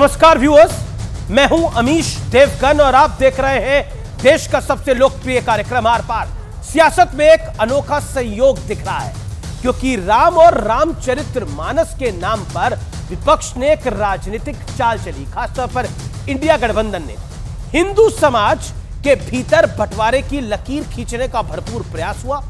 नमस्कार व्यूअर्स, मैं हूं अमीश देवगन और आप देख रहे हैं देश का सबसे लोकप्रिय कार्यक्रम आर पार। सियासत में एक अनोखा संयोग दिख रहा है क्योंकि राम और रामचरितमानस के नाम पर विपक्ष ने एक राजनीतिक चाल चली। खासतौर पर इंडिया गठबंधन ने हिंदू समाज के भीतर बंटवारे की लकीर खींचने का भरपूर प्रयास हुआ।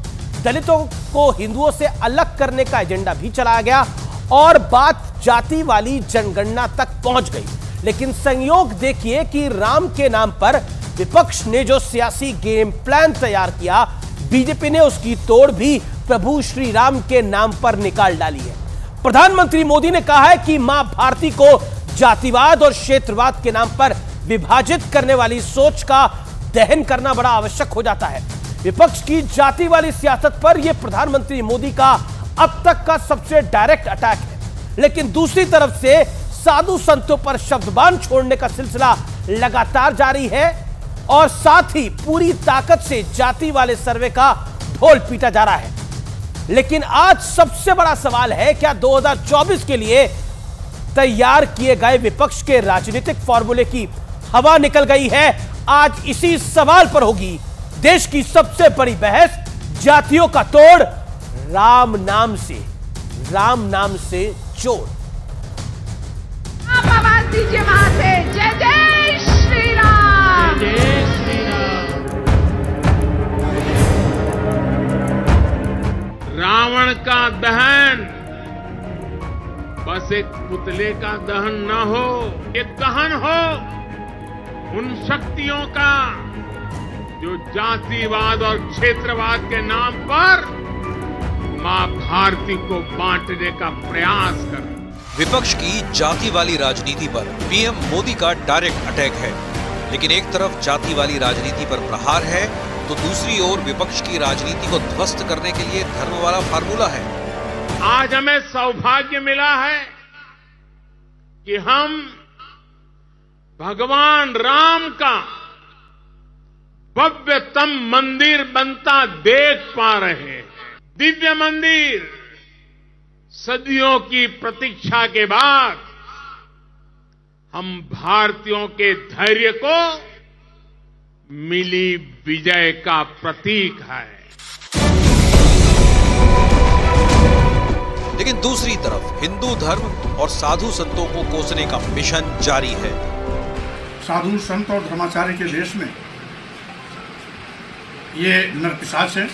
दलितों को हिंदुओं से अलग करने का एजेंडा भी चलाया गया और बात जाति वाली जनगणना तक पहुंच गई। लेकिन संयोग देखिए कि राम के नाम पर विपक्ष ने जो सियासी गेम प्लान तैयार किया, बीजेपी ने उसकी तोड़ भी प्रभु श्री राम के नाम पर निकाल डाली है। प्रधानमंत्री मोदी ने कहा है कि मां भारती को जातिवाद और क्षेत्रवाद के नाम पर विभाजित करने वाली सोच का दहन करना बड़ा आवश्यक हो जाता है। विपक्ष की जाति वाली सियासत पर यह प्रधानमंत्री मोदी का अब तक का सबसे डायरेक्ट अटैक है। लेकिन दूसरी तरफ से साधु संतों पर शब्दबाण छोड़ने का सिलसिला लगातार जारी है और साथ ही पूरी ताकत से जाति वाले सर्वे का ढोल पीटा जा रहा है। लेकिन आज सबसे बड़ा सवाल है, क्या 2024 के लिए तैयार किए गए विपक्ष के राजनीतिक फॉर्मूले की हवा निकल गई है? आज इसी सवाल पर होगी देश की सबसे बड़ी बहस। जातियों का तोड़ राम नाम से जोड़। आप आवाज दीजिए वहां से, जय जय श्री राम। जय जय श्री राम। रावण का दहन बस एक पुतले का दहन न हो, एक दहन हो उन शक्तियों का जो जातिवाद और क्षेत्रवाद के नाम पर मां भारती को बांटने का प्रयास कर। विपक्ष की जाति वाली राजनीति पर पीएम मोदी का डायरेक्ट अटैक है। लेकिन एक तरफ जाति वाली राजनीति पर प्रहार है तो दूसरी ओर विपक्ष की राजनीति को ध्वस्त करने के लिए धर्म वाला फार्मूला है। आज हमें सौभाग्य मिला है कि हम भगवान राम का भव्यतम मंदिर बनता देख पा रहे हैं। दिव्य मंदिर, सदियों की प्रतीक्षा के बाद हम भारतीयों के धैर्य को मिली विजय का प्रतीक है। लेकिन दूसरी तरफ हिंदू धर्म और साधु संतों को कोसने का मिशन जारी है। साधु संत और धर्माचार्य के देश में ये नरपिशाच है,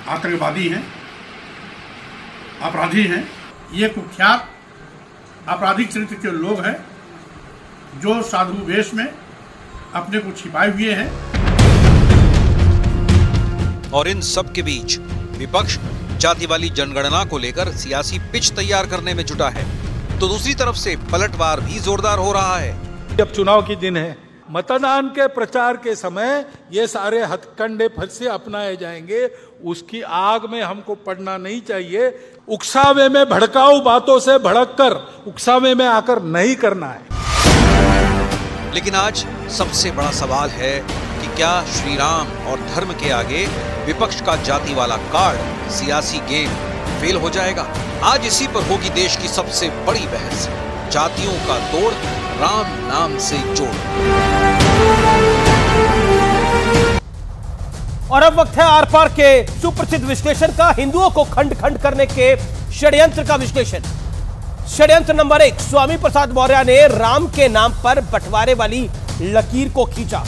आतंकवादी हैं, अपराधी हैं। ये कुख्यात आपराधिक चरित्र के लोग हैं जो साधु वेश में अपने को छिपाए हुए हैं। और इन सब के बीच विपक्ष जाति वाली जनगणना को लेकर सियासी पिच तैयार करने में जुटा है तो दूसरी तरफ से पलटवार भी जोरदार हो रहा है। जब चुनाव की दिन है, मतदान के प्रचार के समय ये सारे हथकंडे फिर से अपनाए जाएंगे। उसकी आग में हमको पड़ना नहीं चाहिए। उकसावे में भड़काऊ बातों से भड़ककर उकसावे में आकर नहीं करना है। लेकिन आज सबसे बड़ा सवाल है कि क्या श्री राम और धर्म के आगे विपक्ष का जाति वाला कार्ड, सियासी गेम फेल हो जाएगा? आज इसी पर होगी देश की सबसे बड़ी बहस। जातियों का तोड़ राम नाम से जोड़। और अब वक्त है आर पार के सुप्रसिद्ध विश्लेषण का, हिंदुओं को खंड खंड करने के षड्यंत्र का विश्लेषण। षड्यंत्र नंबर 1, स्वामी प्रसाद मौर्य ने राम के नाम पर बंटवारे वाली लकीर को खींचा।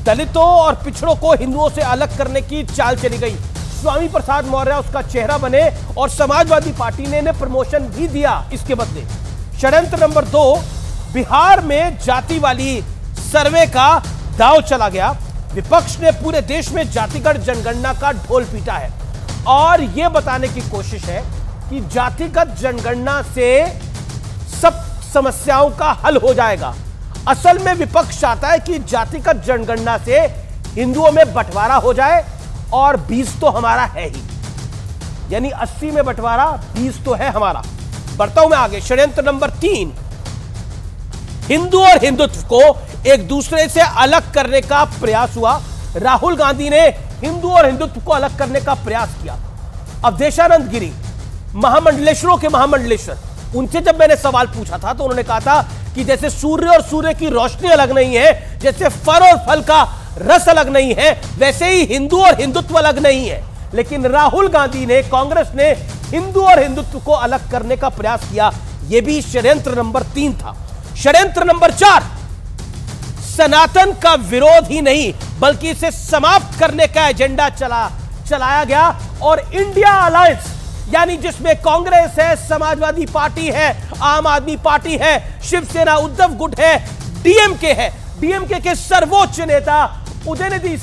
दलितों और पिछड़ों को हिंदुओं से अलग करने की चाल चली गई। स्वामी प्रसाद मौर्य उसका चेहरा बने और समाजवादी पार्टी ने इन्हें प्रमोशन भी दिया इसके बदले। षड्यंत्र नंबर 2, बिहार में जाति वाली सर्वे का दांव चला गया। विपक्ष ने पूरे देश में जातिगत जनगणना का ढोल पीटा है और यह बताने की कोशिश है कि जातिगत जनगणना से सब समस्याओं का हल हो जाएगा। असल में विपक्ष चाहता है कि जातिगत जनगणना से हिंदुओं में बंटवारा हो जाए और 20 तो हमारा है ही, यानी 80 में बंटवारा, 20 तो है हमारा। बढ़ता हूं मैं आगे। षड्यंत्र नंबर 3, हिंदू और हिंदुत्व को एक दूसरे से अलग करने का प्रयास हुआ। राहुल गांधी ने हिंदू और हिंदुत्व को अलग करने का प्रयास किया। अवधेशानंद गिरी महामंडलेश्वरों के महामंडलेश्वर, उनसे जब मैंने सवाल पूछा था तो उन्होंने कहा था कि जैसे सूर्य और सूर्य की रोशनी अलग नहीं है, जैसे फल और फल का रस अलग नहीं है, वैसे ही हिंदू और हिंदुत्व अलग नहीं है। लेकिन राहुल गांधी ने, कांग्रेस ने हिंदू और हिंदुत्व को अलग करने का प्रयास किया। यह भी षड्यंत्र नंबर 3 था। षड्यंत्र नंबर 4, सनातन का विरोध ही नहीं बल्कि इसे समाप्त करने का एजेंडा चलाया गया। और इंडिया अलायंस, यानी जिसमें कांग्रेस है, समाजवादी पार्टी है, आम आदमी पार्टी है, शिवसेना, उद्धव गुट है, डीएमके है। डीएमके के सर्वोच्च नेता उदयनिधि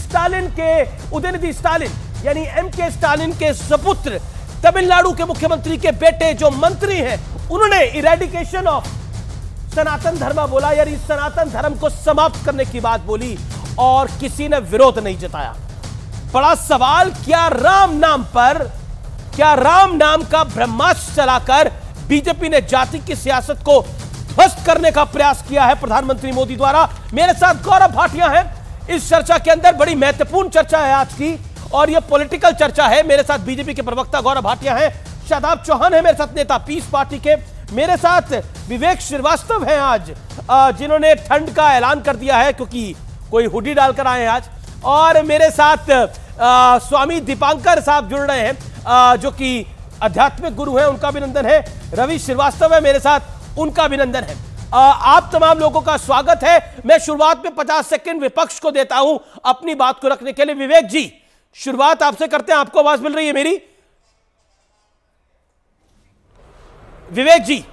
स्टालिन यानी एमके स्टालिन के सपुत्र, तमिलनाडु के मुख्यमंत्री के बेटे जो मंत्री हैं, उन्होंने इरेडिकेशन ऑफ सनातन धर्म बोला, यानी सनातन धर्म को समाप्त करने की बात बोली और किसी ने विरोध नहीं जताया। बड़ा सवाल, क्या राम नाम का ब्रह्मास्त्र चलाकर बीजेपी ने जाति की सियासत को ध्वस्त करने का प्रयास किया है प्रधानमंत्री मोदी द्वारा? मेरे साथ गौरव भाटिया हैं। इस चर्चा के अंदर बड़ी महत्वपूर्ण चर्चा है आज की, और यह पॉलिटिकल चर्चा है। मेरे साथ बीजेपी के प्रवक्ता गौरव भाटिया हैं, शादाब चौहान है मेरे साथ, नेता पीस पार्टी के। मेरे साथ विवेक श्रीवास्तव हैं आज, जिन्होंने ठंड का ऐलान कर दिया है क्योंकि कोई हुडी डालकर आए हैं आज। और मेरे साथ स्वामी दीपांकर साहब जुड़ रहे हैं, जो कि आध्यात्मिक गुरु हैं, उनका अभिनंदन है। रवि श्रीवास्तव है मेरे साथ, उनका अभिनंदन है। आप तमाम लोगों का स्वागत है। मैं शुरुआत में 50 सेकंड विपक्ष को देता हूं अपनी बात को रखने के लिए। विवेक जी, शुरुआत आपसे करते हैं। आपको आवाज मिल रही है मेरी? विवेक जी।